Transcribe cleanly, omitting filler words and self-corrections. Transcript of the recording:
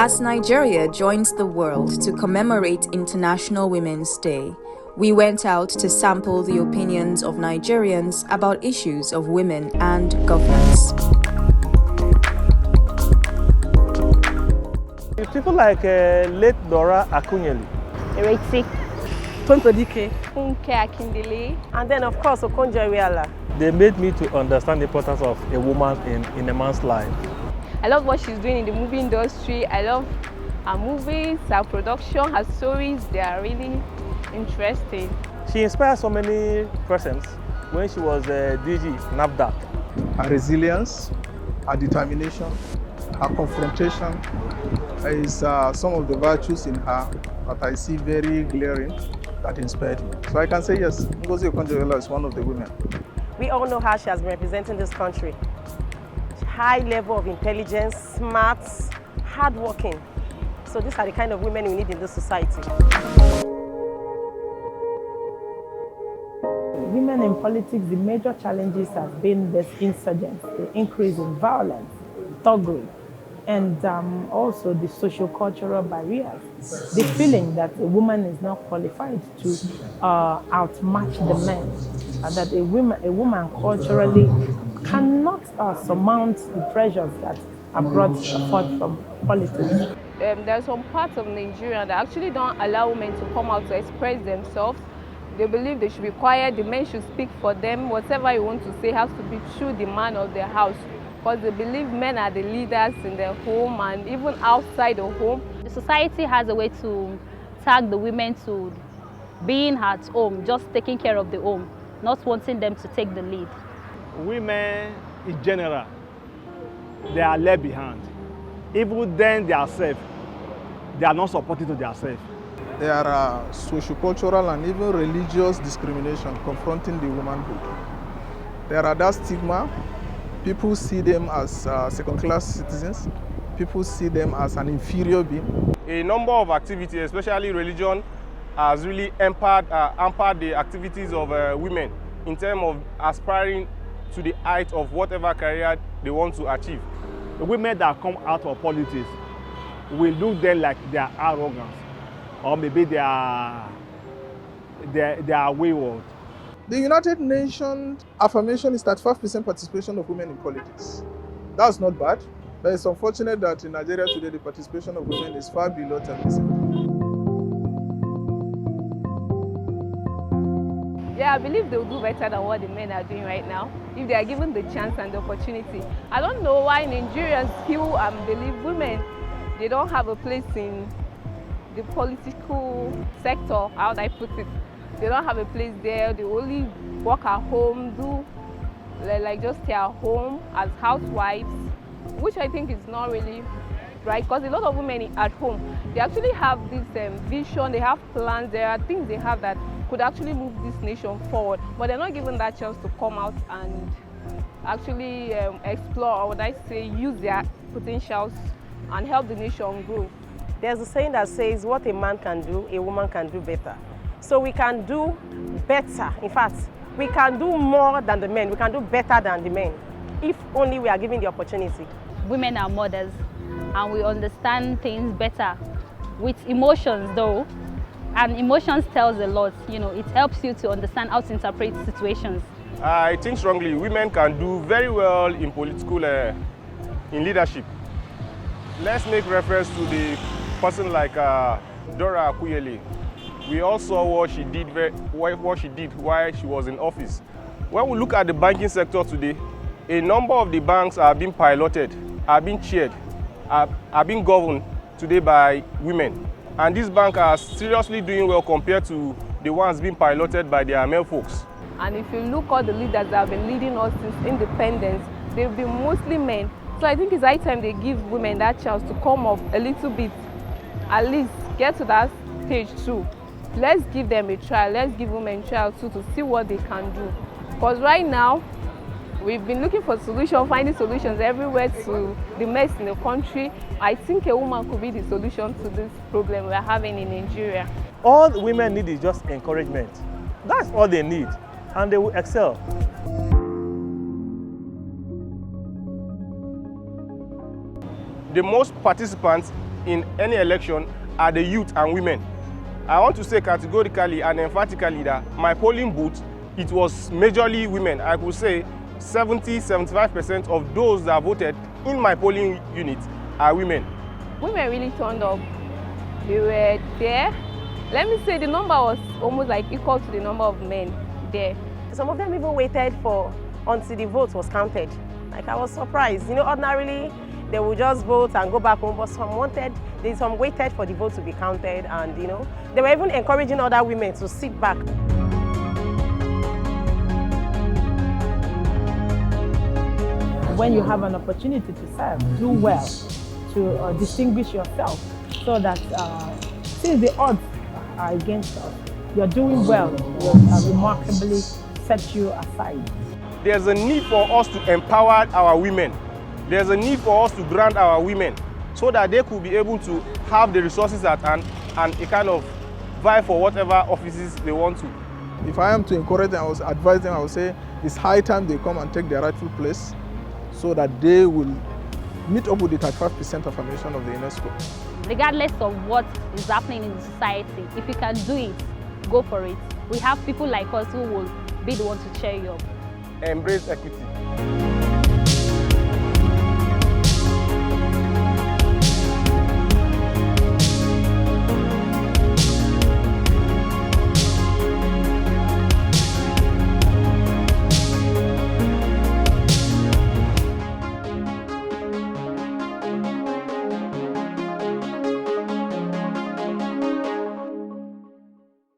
As Nigeria joins the world to commemorate International Women's Day, we went out to sample the opinions of Nigerians about issues of women and governance. People like late Dora Akunyeli, Ereti, Tontodike, Funke Akindele, and then of course Okonjo-Iweala. they made me to understand the importance of a woman in a man's life. I love what she's doing in the movie industry. I love her movies, her production, her stories. They are really interesting. She inspired so many persons when she was DG NAFDAC. Her resilience, her determination, her confrontation is some of the virtues in her that I see very glaring that inspired me. So I can say yes, Ngozi Okonjo-Iweala is one of the women. We all know how she has been representing this country. High level of intelligence, smart, hardworking. So these are the kind of women we need in this society. Women in politics, the major challenges have been this insurgence, the increase in violence, thuggery, and also the socio-cultural barriers. The feeling that a woman is not qualified to outmatch the men, that a woman culturally cannot surmount the pressures that are brought forth from politics. There are some parts of Nigeria that actually don't allow women to come out to express themselves. They believe they should be quiet, the men should speak for them. Whatever you want to say has to be through the man of the house, because they believe men are the leaders in their home and even outside the home. The society has a way to tag the women to being at home, just taking care of the home, not wanting them to take the lead. Women in general, they are left behind. Even then themselves, they are not supportive to themselves. There are socio-cultural and even religious discrimination confronting the womanhood. There are that stigma. People see them as second-class citizens. People see them as an inferior being. A number of activities, especially religion, has really hampered the activities of women in terms of aspiring to the height of whatever career they want to achieve. The women that come out of politics will look then like they are arrogant, or maybe they are wayward. The United Nations affirmation is 35% participation of women in politics. That's not bad, but it's unfortunate that in Nigeria today the participation of women is far below 10%. Yeah, I believe they'll do better than what the men are doing right now if they are given the chance and the opportunity. I don't know why Nigerians feel and believe women, they don't have a place in the political sector, how would I put it? They don't have a place there. They only work at home, do like just stay at home as housewives, which I think is not really right, because a lot of women at home, they actually have this vision, they have plans, there are things they have that could actually move this nation forward, but they're not given that chance to come out and actually explore, or would I say use their potentials and help the nation grow. There's a saying that says what a man can do, a woman can do better. So we can do better. In fact, we can do more than the men. We can do better than the men, if only we are given the opportunity. Women are mothers, and we understand things better with emotions though. And emotions tells a lot, it helps you to understand how to interpret situations. I think strongly women can do very well in political, in leadership. Let's make reference to the person like Dora Akunyeli. We all saw what she did while she was in office. When we look at the banking sector today, a number of the banks are being piloted, are being chaired, are being governed today by women. And these banks are seriously doing well compared to the ones being piloted by their male folks. And if you look at the leaders that have been leading us since independence, they've been mostly men. So I think it's high time they give women that chance to come up a little bit, at least get to that stage too. Let's give them a try. Let's give women a try too to see what they can do. Because right now, we've been looking for solutions, finding solutions everywhere to the mess in the country. I think a woman could be the solution to this problem we're having in Nigeria. All women need is just encouragement. That's all they need, and they will excel. The most participants in any election are the youth and women. I want to say categorically and emphatically that my polling booth, it was majorly women. I could say 70–75% of those that voted in my polling unit are women. Women really turned up. They were there. Let me say the number was almost like equal to the number of men there. Some of them even waited until the vote was counted. Like, I was surprised. You know, ordinarily they would just vote and go back home, but some waited for the vote to be counted, and you know, they were even encouraging other women to sit back. When you have an opportunity to serve, do well, to distinguish yourself, so that since the odds are against us, you're doing well, will remarkably set you aside. There's a need for us to empower our women. There's a need for us to grant our women so that they could be able to have the resources at hand and a kind of vie for whatever offices they want to. If I am to encourage them, I would advise them, I would say it's high time they come and take their rightful place so that they will meet up with the 35% affirmation of the UNESCO. Regardless of what is happening in society, if you can do it, go for it. We have people like us who will be the ones to cheer you up. Embrace equity.